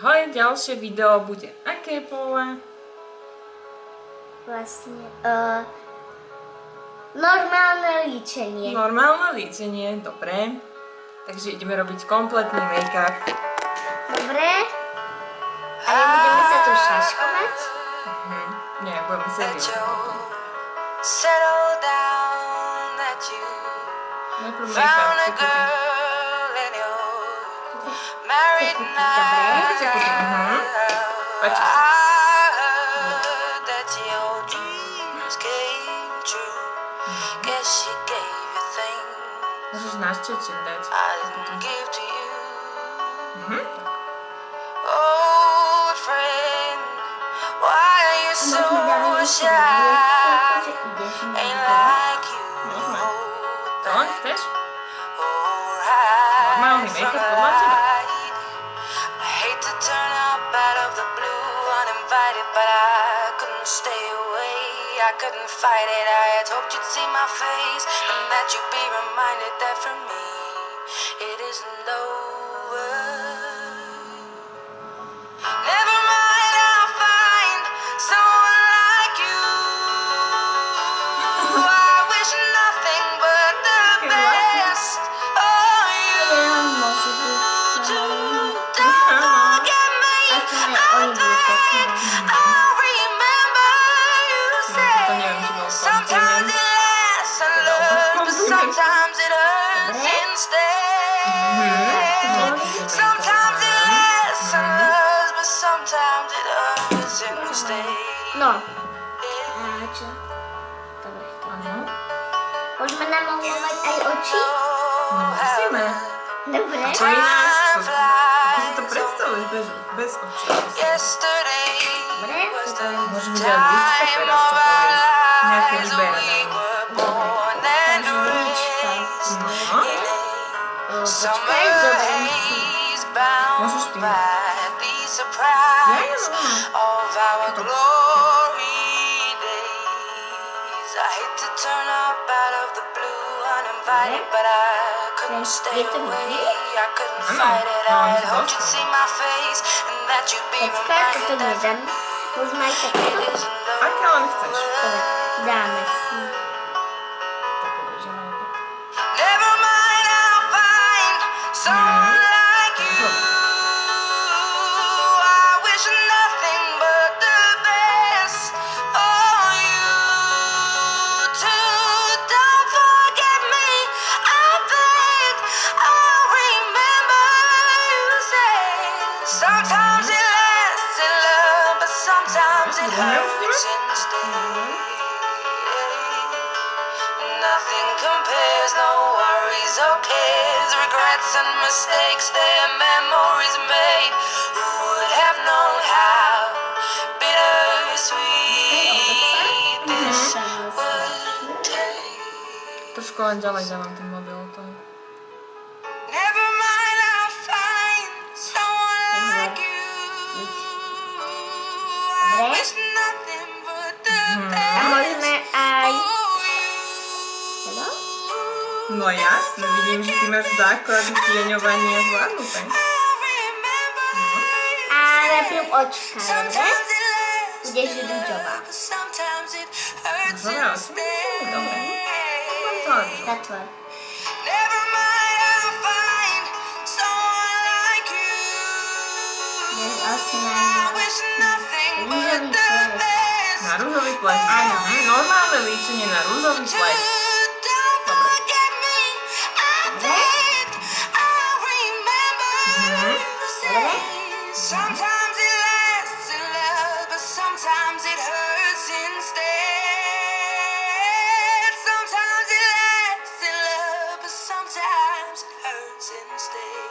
Ahoj, ďalšie video bude aké, Paula? Vlastne normálne líčenie. Normálne líčenie, dobre. Takže ideme robiť kompletný make-up. Dobre. A nebudeme sa tu šaškovať? Nie, budeme sa využiť. Najprv make-up, čekuty. Čekuty, dobre. Páči sa. Môžeš nášťaček dať. To len chceš? Normálny make-up podľa teba? I couldn't fight it. I had hoped you'd see my face and that you'd be reminded that for me it isn't over. Never mind, I'll find someone like you. I wish nothing but the best for you. Don't forget me. I think I'll remember you say. Sometimes it lasts and love, but sometimes it hurts instead. Sometimes it lasts and loves, but sometimes it hurts instead. No. Čo? Dobre, to. Môžeme namalovať aj oči? No musíme. Dobre. Čo ináč? Ako si to predstavuješ bez očí? Dobre. Môžeme dať líčka teraz, to povieš. Nejaké vyberné. Počkaj, zoberiem si. Môžeš ty. But I couldn't stay away. I couldn't fight it. I had hoped you'd see my face and that you'd be Počkaj, toto nedám. Môžeme aj takto? Aké len chceš. Dobre, dáme si. Never mind, I'll find someone like you. I wish nothing but the best for you too. Don't forget me. I think I'll remember you say. Sometimes it lasts in love, but sometimes it hurts instead. Nothing compares, no worries or cares, regrets and mistakes, their memories made. Who would have known how bittersweet this would take? Trošku len ďalej dávam ten mobil. Never mind, I'll find someone like you. I wish nothing but the best. A môžeme aj... Hello? No jasne, vidím, že ty máš základy tieňovania zvládnuté. A najprv očka, dobre? Budeš rúžová. Rúžové oči? Dobre. Mám to len rúžové. Zatvor. Budeš asi na rúžový ples. Na rúžový ples. Áno. Normálne líčenie na rúžový ples. Dobre. Dobre? Dobre? Sometimes it lasts in love, but sometimes it hurts instead. Sometimes it lasts in love, but sometimes it hurts instead.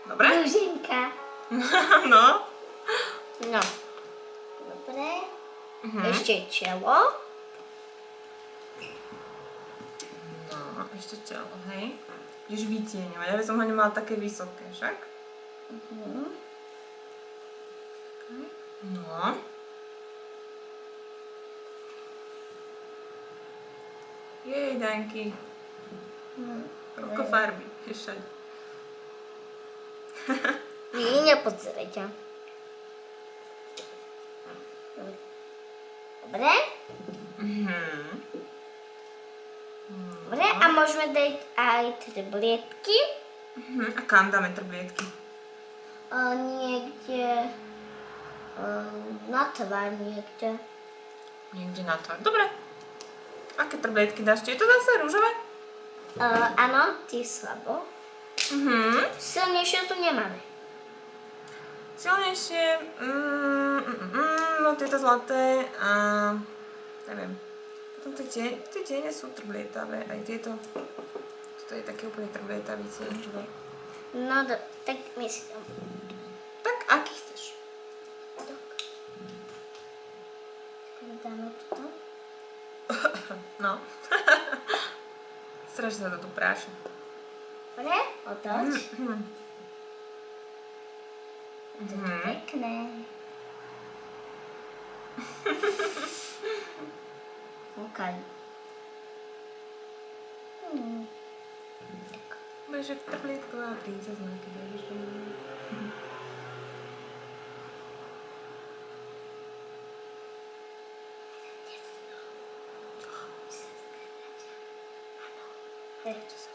Dobre? Rúženka. No. No. Dobre. Ešte čelo. No, ešte čelo, hej. Ideš vytieňovať, ja by som ho nemala také vysoké, však? No. Jej, Danky. Koľko farby je všade. Vy nepozerajte. Dobre? Dobre, a môžeme dať aj tablietky. A kam dáme tablietky? Niekde na tvár niekde. Niekde na tvár. Dobre. Aké tablietky dáš? Je to zase rúžové? Áno, tie slabo. Silnejšie tu nemáme. Silnejšie, no tieto zlaté a neviem. Potom tie tiene sú trblietavé, aj tieto. To je také úplne trblietavý tieň. No, tak my si tam. Tak, aký chceš? Dáme toto. No. Strašne sa to tu práši. Dobre, otoč. To je pekné. Kúkaj. Budeš jak trblietková princezna, keď budeš domov.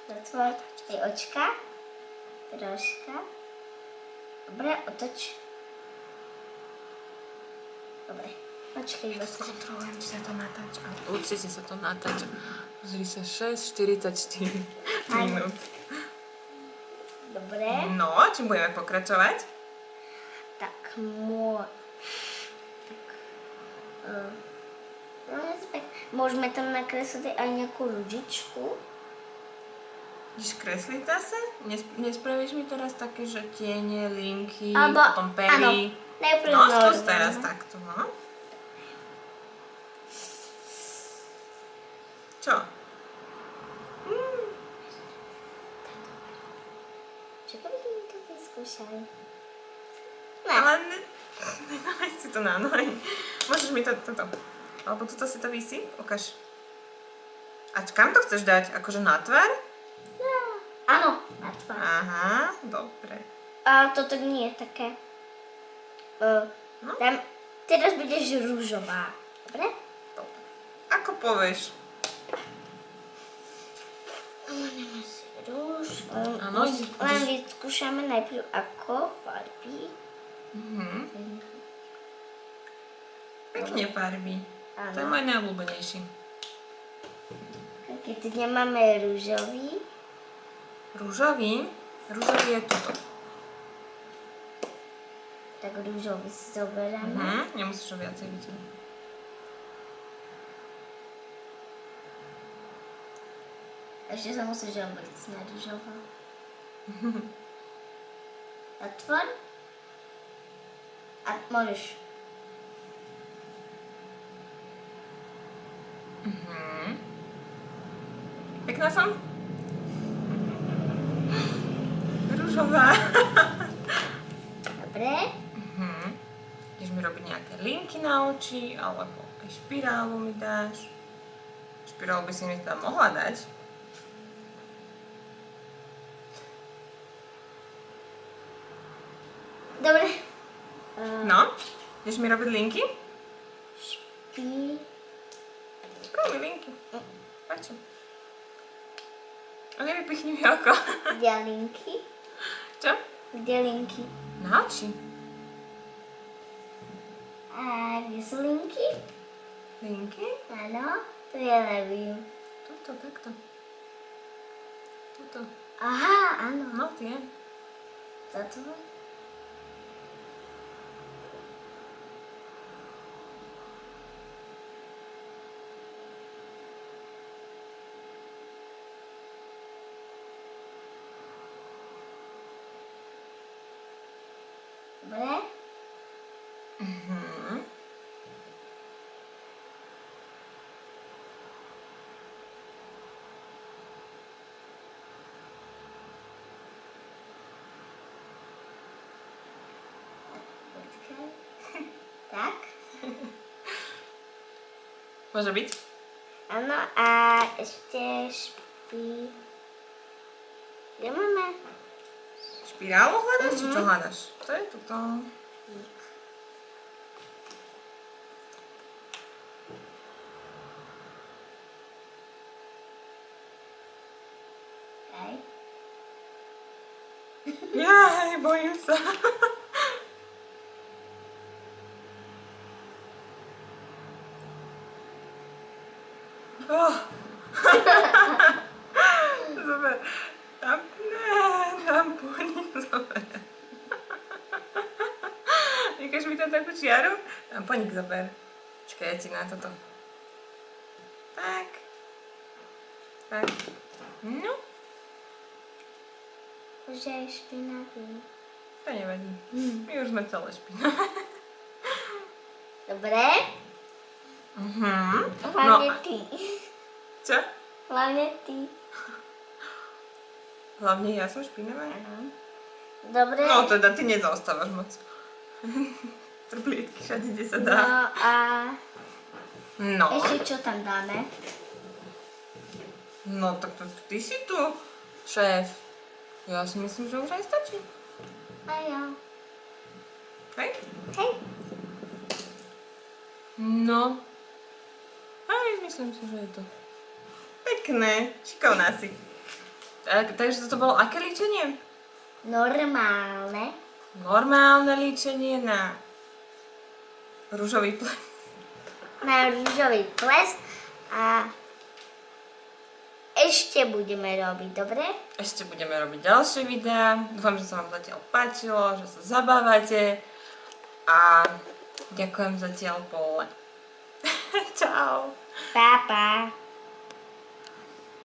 Zatvor aj očka. Troška. Dobre, otoč. Dobre, počkej, iba sa. Kontrolujem, či sa to natáča. Určite sa to natáča. Pozri sa, 6:44 minút. Dobre. No, čím budeme pokračovať? Tak, môžeme tam nakresliť aj nejakú ružičku. Ideš kresliť zase? Nespravíš mi teraz také, že tiene, linky, Alebo, potom pery? najprv No, skús normálne. teraz takto, no. Čo? Čo by sme to vyskúšali? Ale nedávaj si to na nohy. Môžeš mi toto. Alebo tuto si to visí? Ukáž. A kam to chceš dať? Akože na tvár? Áno, na tvár. Aha, dobre. A toto nie je také. No. Teraz budeš rúžová. Dobre? Dobre. Ako povieš? Rúž. Áno, Len vyskúšame najprv ako farby. Pekne farby. Áno. To je môj najobľúbenejší. Keď nemáme rúžový. Rúžový? Rúžový je tuto. Tak rúžový si zoberieme. Nemusíš ho viacej vytiahnuť. Ešte sa musíš obliť na rúžová. Otvor. A môžeš. Pekná som? Rúžová. Dobre. Ideš mi robiť nejaké linky na oči, alebo aj špirálu mi dáš. Špirálu by si mi tam mohla dať. Dobre. No, ideš mi robiť linky? Špí. Sprav mi linky. Páči. A nevypichni mi oko. Kde linky? Čo? Kde linky? Na oči. A kde sú linky? Linky? Áno, to ja neviem. Tuto, takto. Tuto. Aha, áno. No, tie. Toto? Dobre? Počkaj. Tak? Môže byť? Áno, a ešte Kde máme? Špirálu hľadaš, či čo hľadaš? To je tuto. Hej. Jaj, bojím sa. Oh. Zober. Tamponík zober. Vykaž mi tam takú čiaru? Tamponík zober. Čakaj, ja ti na toto. Tak. Tak. No. Že je špinavý. To nevadí. My už sme celé špinavé. Dobre? No. Hlavne ty. Čo? Hlavne ty. Hlavne ja som špinavá? Dobre. No teda ty nezaostávaš moc. Trblietky všade, kde sa dá. No a No. ešte čo tam dáme? No tak to ty si tu, šéf. Ja si myslím, že už aj stačí. A ja. Hej? Hej. No. Aj, myslím si, že je to pekné. Šikovná si. Takže toto bolo aké líčenie? Normálne. Normálne líčenie na ružový ples. Na rúžový ples a ešte budeme robiť, dobre? Ešte budeme robiť ďalšie videá. Dúfam, že sa vám zatiaľ páčilo, že sa zabávate. A ďakujem zatiaľ, Pole. Čau. Pa, pa.